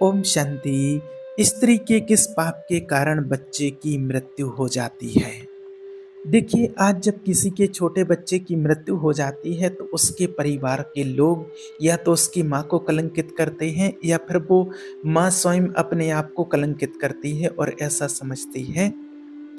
ओम शांति। स्त्री के किस पाप के कारण बच्चे की मृत्यु हो जाती है? देखिए, आज जब किसी के छोटे बच्चे की मृत्यु हो जाती है तो उसके परिवार के लोग या तो उसकी माँ को कलंकित करते हैं या फिर वो माँ स्वयं अपने आप को कलंकित करती है और ऐसा समझती है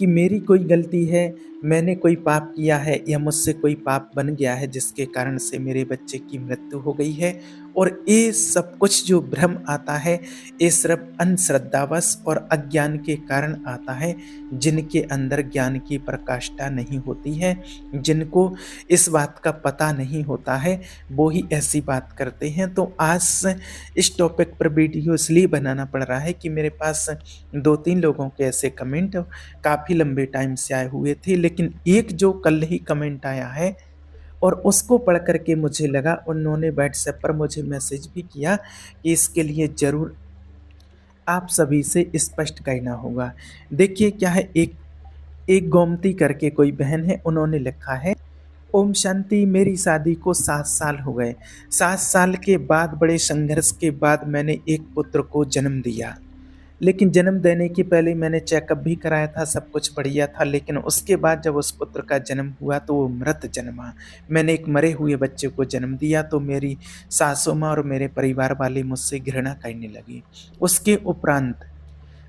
कि मेरी कोई गलती है, मैंने कोई पाप किया है या मुझसे कोई पाप बन गया है जिसके कारण से मेरे बच्चे की मृत्यु हो गई है। और ये सब कुछ जो भ्रम आता है, ये सिर्फ अंधश्रद्धावश और अज्ञान के कारण आता है, जिनके अंदर ज्ञान की प्रकाष्ठा नहीं होती है, जिनको इस बात का पता नहीं होता है, वो ही ऐसी बात करते हैं। तो आज इस टॉपिक पर वीडियो इसलिए बनाना पड़ रहा है कि मेरे पास 2-3 लोगों के ऐसे कमेंट काफ़ी लंबे टाइम से आए हुए थे, लेकिन एक जो कल ही कमेंट आया है और उसको पढ़ कर के मुझे लगा, उन्होंने व्हाट्सएप पर मुझे मैसेज भी किया कि इसके लिए ज़रूर आप सभी से स्पष्ट कहना होगा। देखिए क्या है, एक एक गोमती करके कोई बहन है, उन्होंने लिखा है, ओम शांति। मेरी शादी को 7 साल हो गए। 7 साल के बाद बड़े संघर्ष के बाद मैंने एक पुत्र को जन्म दिया। लेकिन जन्म देने के पहले मैंने चेकअप भी कराया था, सब कुछ बढ़िया था, लेकिन उसके बाद जब उस पुत्र का जन्म हुआ तो वो मृत जन्मा। मैंने एक मरे हुए बच्चे को जन्म दिया तो मेरी सासू माँ और मेरे परिवार वाले मुझसे घृणा करने लगे। उसके उपरांत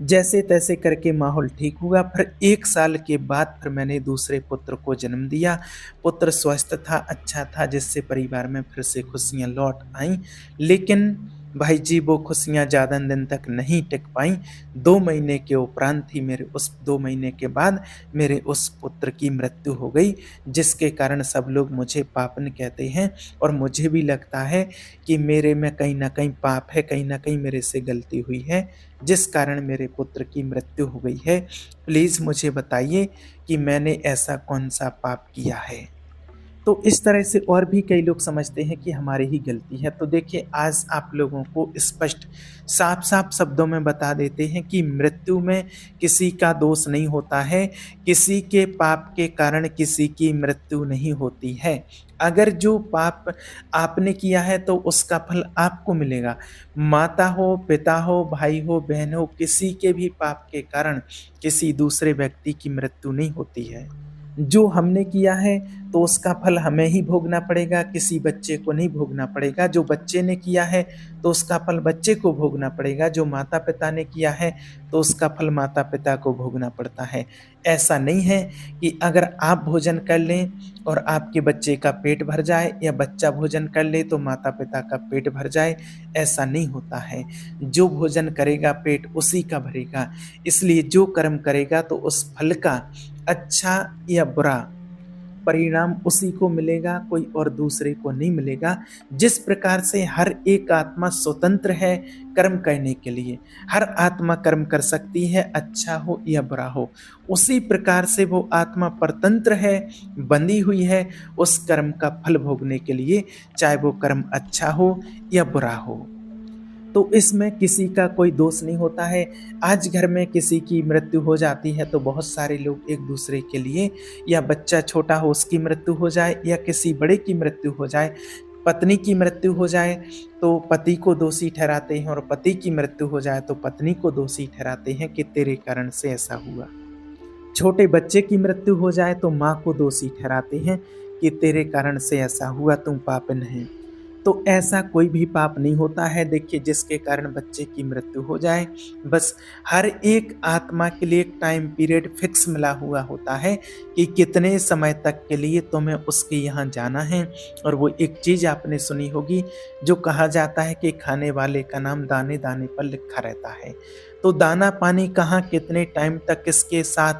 जैसे तैसे करके माहौल ठीक हुआ, फिर 1 साल के बाद फिर मैंने दूसरे पुत्र को जन्म दिया। पुत्र स्वस्थ था, अच्छा था, जिससे परिवार में फिर से खुशियाँ लौट आईं। लेकिन भाई जी, वो खुशियाँ ज़्यादा दिन तक नहीं टिक पाईं। 2 महीने के उपरांत ही मेरे उस 2 महीने के बाद मेरे उस पुत्र की मृत्यु हो गई, जिसके कारण सब लोग मुझे पापन कहते हैं। और मुझे भी लगता है कि मेरे में कहीं न कहीं पाप है, कहीं न कहीं मेरे से गलती हुई है, जिस कारण मेरे पुत्र की मृत्यु हो गई है। प्लीज़ मुझे बताइए कि मैंने ऐसा कौन-सा पाप किया है? तो इस तरह से और भी कई लोग समझते हैं कि हमारी ही गलती है। तो देखिए, आज आप लोगों को स्पष्ट साफ-साफ शब्दों में बता देते हैं कि मृत्यु में किसी का दोष नहीं होता है, किसी के पाप के कारण किसी की मृत्यु नहीं होती है। अगर जो पाप आपने किया है तो उसका फल आपको मिलेगा। माता हो, पिता हो, भाई हो, बहन हो, किसी के भी पाप के कारण किसी दूसरे व्यक्ति की मृत्यु नहीं होती है। जो हमने किया है तो उसका फल हमें ही भोगना पड़ेगा, किसी बच्चे को नहीं भोगना पड़ेगा। जो बच्चे ने किया है तो उसका फल बच्चे को भोगना पड़ेगा, जो माता-पिता ने किया है तो उसका फल माता-पिता को भोगना पड़ता है। ऐसा नहीं है कि अगर आप भोजन कर लें और आपके बच्चे का पेट भर जाए या बच्चा भोजन कर ले तो माता-पिता का पेट भर जाए, ऐसा नहीं होता है। जो भोजन करेगा पेट उसी का भरेगा, इसलिए जो कर्म करेगा तो उस फल का अच्छा या बुरा परिणाम उसी को मिलेगा, कोई और दूसरे को नहीं मिलेगा। जिस प्रकार से हर एक आत्मा स्वतंत्र है कर्म करने के लिए, हर आत्मा कर्म कर सकती है, अच्छा हो या बुरा हो, उसी प्रकार से वो आत्मा परतंत्र है, बंधी हुई है उस कर्म का फल भोगने के लिए, चाहे वो कर्म अच्छा हो या बुरा हो। तो इसमें किसी का कोई दोष नहीं होता है। आज घर में किसी की मृत्यु हो जाती है तो बहुत सारे लोग एक दूसरे के लिए, या बच्चा छोटा हो उसकी मृत्यु हो जाए या किसी बड़े की मृत्यु हो जाए, पत्नी की मृत्यु हो जाए तो पति को दोषी ठहराते हैं, और पति की मृत्यु हो जाए तो पत्नी को दोषी ठहराते हैं कि तेरे कारण से ऐसा हुआ। छोटे बच्चे की मृत्यु हो जाए तो माँ को दोषी ठहराते हैं कि तेरे कारण से ऐसा हुआ, तुम पापन है। तो ऐसा कोई भी पाप नहीं होता है। देखिए, जिसके कारण बच्चे की मृत्यु हो जाए, बस हर एक आत्मा के लिए एक टाइम पीरियड फिक्स मिला हुआ होता है कि कितने समय तक के लिए तुम्हें उसके यहाँ जाना है। और वो एक चीज़ आपने सुनी होगी, जो कहा जाता है कि खाने वाले का नाम दाने दाने पर लिखा रहता है। तो दाना पानी कहाँ कितने टाइम तक किसके साथ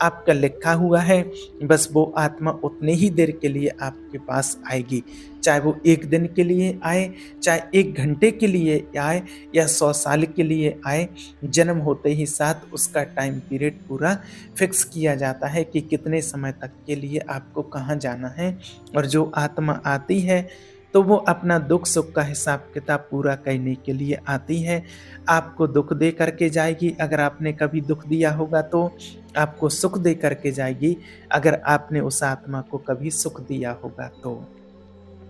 आपका लिखा हुआ है, बस वो आत्मा उतने ही देर के लिए आपके पास आएगी। चाहे वो 1 दिन के लिए आए, चाहे 1 घंटे के लिए आए या 100 साल के लिए आए, जन्म होते ही साथ उसका टाइम पीरियड पूरा फिक्स किया जाता है कि कितने समय तक के लिए आपको कहाँ जाना है। और जो आत्मा आती है तो वो अपना दुख सुख का हिसाब किताब पूरा करने के लिए आती है। आपको दुख दे करके जाएगी, अगर आपने कभी दुख दिया होगा तो आपको सुख दे करके जाएगी, अगर आपने उस आत्मा को कभी सुख दिया होगा तो।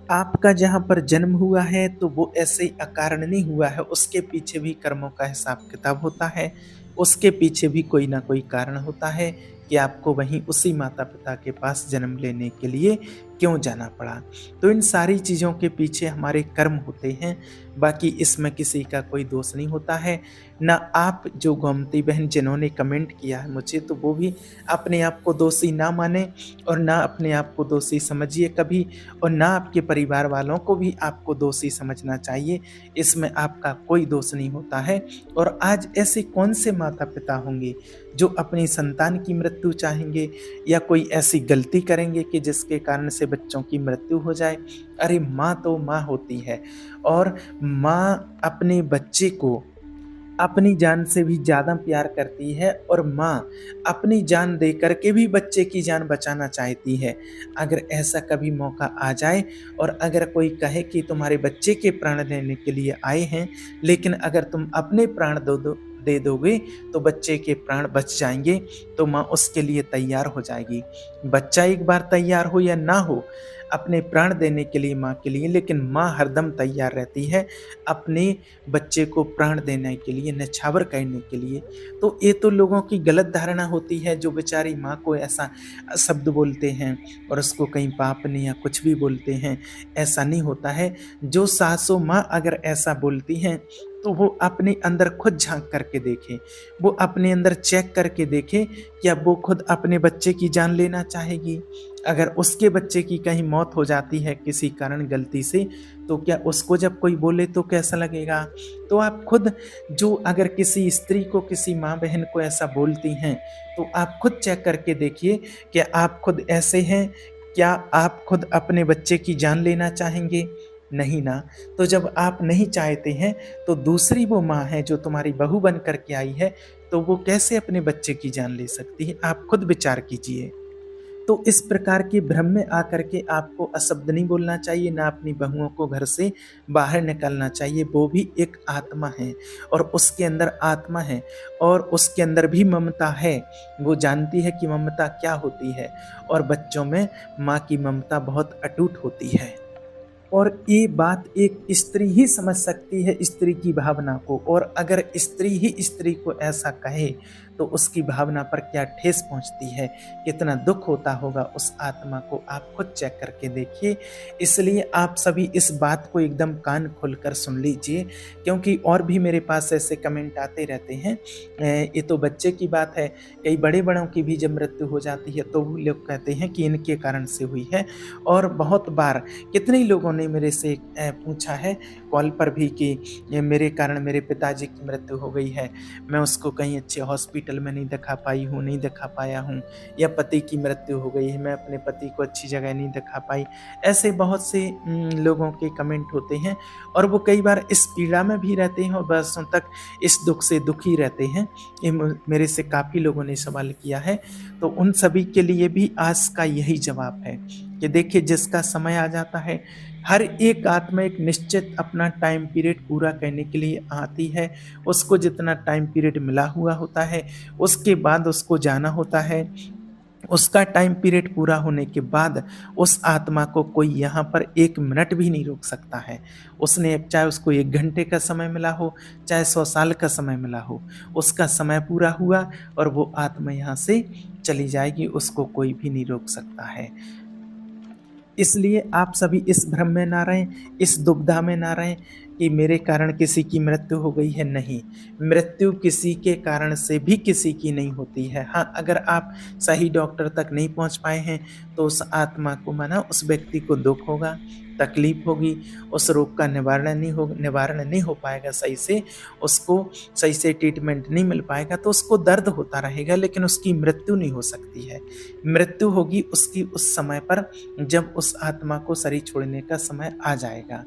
आपका जहाँ पर जन्म हुआ है तो वो ऐसे ही अकारण नहीं हुआ है, उसके पीछे भी कर्मों का हिसाब-किताब होता है। उसके पीछे भी कोई न कोई कारण होता है कि आपको वहीं उसी माता-पिता के पास जन्म लेने के लिए क्यों जाना पड़ा। तो इन सारी चीज़ों के पीछे हमारे कर्म होते हैं, बाकी इसमें किसी का कोई दोष नहीं होता है। ना आप जो गोमती बहन जिन्होंने कमेंट किया है मुझे, तो वो भी अपने आप को दोषी ना मानें और ना अपने आप को दोषी समझिए कभी, और ना आपके परिवार वालों को भी आपको दोषी समझना चाहिए। इसमें आपका कोई दोष नहीं होता है। और आज ऐसे कौन से माता-पिता होंगे जो अपनी संतान की मृत्यु चाहेंगे या कोई ऐसी गलती करेंगे कि जिसके कारण से बच्चों की मृत्यु हो जाए। अरे माँ तो माँ होती है, और माँ अपने बच्चे को अपनी जान से भी ज़्यादा प्यार करती है, और माँ अपनी जान दे कर के भी बच्चे की जान बचाना चाहती है। अगर ऐसा कभी मौका आ जाए और अगर कोई कहे कि तुम्हारे बच्चे के प्राण लेने के लिए आए हैं, लेकिन अगर तुम अपने प्राण दे दोगे तो बच्चे के प्राण बच जाएँगे, तो माँ उसके लिए तैयार हो जाएगी। बच्चा एक बार तैयार हो या ना हो अपने प्राण देने के लिए माँ के लिए, लेकिन माँ हरदम तैयार रहती है अपने बच्चे को प्राण देने के लिए, न्यौछावर करने के लिए। तो ये तो लोगों की गलत धारणा होती है, जो बेचारी माँ को ऐसा शब्द बोलते हैं और उसको कहीं पाप नहीं या कुछ भी बोलते हैं, ऐसा नहीं होता है। जो सासू माँ अगर ऐसा बोलती हैं, तो वो अपने अंदर खुद झाँक करके देखें। वो अपने अंदर चेक करके देखें, क्या वो खुद अपने बच्चे की जान लेना चाहेगी? अगर उसके बच्चे की कहीं मौत हो जाती है किसी कारण गलती से, तो क्या उसको जब कोई बोले तो कैसा लगेगा? तो आप खुद, जो अगर किसी स्त्री को, किसी माँ-बहन को ऐसा बोलती हैं, तो आप खुद चेक करके देखिए, क्या आप खुद ऐसे हैं? क्या आप खुद अपने बच्चे की जान लेना चाहेंगे? नहीं ना। तो जब आप नहीं चाहते हैं, तो दूसरी वो माँ है जो तुम्हारी बहू बन कर के आई है, तो वो कैसे अपने बच्चे की जान ले सकती है? आप खुद विचार कीजिए। तो इस प्रकार के भ्रम में आकर के आपको अशब्द नहीं बोलना चाहिए, ना अपनी बहुओं को घर से बाहर निकालना चाहिए। वो भी एक आत्मा है और उसके अंदर आत्मा है और उसके अंदर भी ममता है। वो जानती है कि ममता क्या होती है, और बच्चों में माँ की ममता बहुत अटूट होती है। और ये बात एक स्त्री ही समझ सकती है, स्त्री की भावना को, और अगर स्त्री ही स्त्री को ऐसा कहे तो उसकी भावना पर क्या ठेस पहुंचती है, कितना दुख होता होगा उस आत्मा को, आप खुद चेक करके देखिए। इसलिए आप सभी इस बात को एकदम कान खोलकर सुन लीजिए, क्योंकि और भी मेरे पास ऐसे कमेंट आते रहते हैं। ये तो बच्चे की बात है, कई बड़े बड़ों की भी जब मृत्यु हो जाती है तो वो लोग कहते हैं कि इनके कारण से हुई है। और बहुत बार कितने ही लोगों ने मेरे से पूछा है कॉल पर भी कि ये मेरे कारण मेरे पिताजी की मृत्यु हो गई है, मैं उसको कहीं अच्छे हॉस्पिटल में नहीं दिखा पाई हूँ, नहीं दिखा पाया हूँ, या पति की मृत्यु हो गई है, मैं अपने पति को अच्छी जगह नहीं दिखा पाई। ऐसे बहुत से लोगों के कमेंट होते हैं, और वो कई बार इस पीड़ा में भी रहते हैं और बरसों तक इस दुख से दुखी रहते हैं। ये मेरे से काफ़ी लोगों ने सवाल किया है, तो उन सभी के लिए भी आज का यही जवाब है कि देखिए, जिसका समय आ जाता है, हर एक आत्मा एक निश्चित अपना टाइम पीरियड पूरा करने के लिए आती है। उसको जितना टाइम पीरियड मिला हुआ होता है, उसके बाद उसको जाना होता है। उसका टाइम पीरियड पूरा होने के बाद उस आत्मा को कोई यहाँ पर 1 मिनट भी नहीं रोक सकता है। उसने, चाहे उसको 1 घंटे का समय मिला हो, चाहे 100 साल का समय मिला हो, उसका समय पूरा हुआ और वो आत्मा यहाँ से चली जाएगी, उसको कोई भी नहीं रोक सकता है। इसलिए आप सभी इस भ्रम में ना रहें, इस दुविधा में ना रहें कि मेरे कारण किसी की मृत्यु हो गई है, नहीं। मृत्यु किसी के कारण से भी किसी की नहीं होती है। हाँ, अगर आप सही डॉक्टर तक नहीं पहुँच पाए हैं, तो उस आत्मा को माना उस व्यक्ति को दुःख होगा, तकलीफ़ होगी, उस रोग का निवारण नहीं हो पाएगा सही से, उसको सही से ट्रीटमेंट नहीं मिल पाएगा, तो उसको दर्द होता रहेगा, लेकिन उसकी मृत्यु नहीं हो सकती है। मृत्यु होगी उसकी उस समय पर, जब उस आत्मा को शरीर छोड़ने का समय आ जाएगा।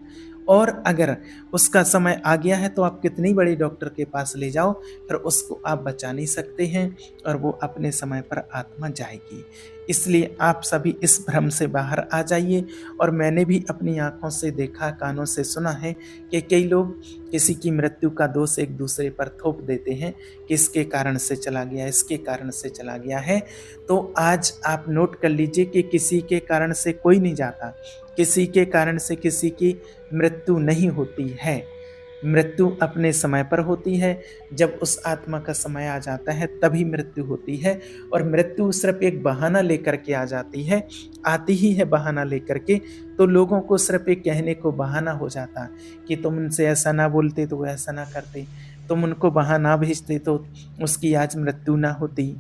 और अगर उसका समय आ गया है, तो आप कितनी बड़ी डॉक्टर के पास ले जाओ, फिर उसको आप बचा नहीं सकते हैं और वो अपने समय पर आत्मा जाएगी। इसलिए आप सभी इस भ्रम से बाहर आ जाइए। और मैंने भी अपनी आँखों से देखा, कानों से सुना है कि कई लोग किसी की मृत्यु का दोष एक दूसरे पर थोप देते हैं कि इसके कारण से चला गया, इसके कारण से चला गया है। तो आज आप नोट कर लीजिए कि किसी के कारण से कोई नहीं जाता। किसी के कारण से किसी की मृत्यु नहीं होती है। मृत्यु अपने समय पर होती है, जब उस आत्मा का समय आ जाता है तभी मृत्यु होती है। और मृत्यु सिर्फ़ एक बहाना लेकर के आ जाती है, आती ही है बहाना लेकर के, तो लोगों को सिर्फ़ एक कहने को बहाना हो जाता कि तुम उनसे ऐसा ना बोलते तो वो ऐसा ना करते, तुम उनको वहाँ ना भेजते तो उसकी आज मृत्यु ना होती।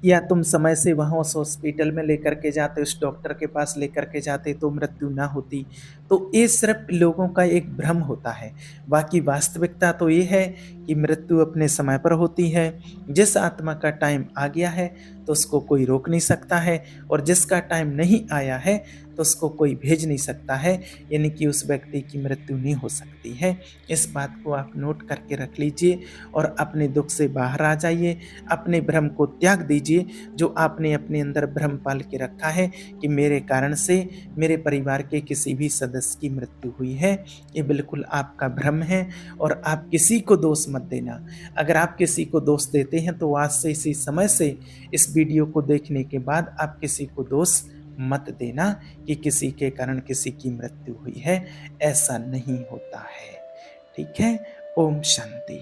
या तुम समय से वहाँ उस हॉस्पिटल में लेकर के जाते, उस डॉक्टर के पास लेकर के जाते तो मृत्यु ना होती। तो ये सिर्फ़ लोगों का एक भ्रम होता है। बाकी वास्तविकता तो ये है कि मृत्यु अपने समय पर होती है। जिस आत्मा का टाइम आ गया है तो उसको कोई रोक नहीं सकता है, और जिसका टाइम नहीं आया है तो उसको कोई भेज नहीं सकता है, यानी कि उस व्यक्ति की मृत्यु नहीं हो सकती है। इस बात को आप नोट करके रख लीजिए और अपने दुःख से बाहर आ जाइए। अपने भ्रम को त्याग दीजिए, जो आपने अपने अंदर भ्रम पाल के रखा है कि मेरे कारण से मेरे परिवार के किसी भी सदस्य की मृत्यु हुई है। ये बिल्कुल आपका भ्रम है और आप किसी को दोष मत देना। अगर आप किसी को दोष देते हैं तो आज से इसी समय से इस वीडियो को देखने के बाद आप किसी को दोष मत देना कि किसी के कारण किसी की मृत्यु हुई है। ऐसा नहीं होता है। ठीक है? ओम शांति।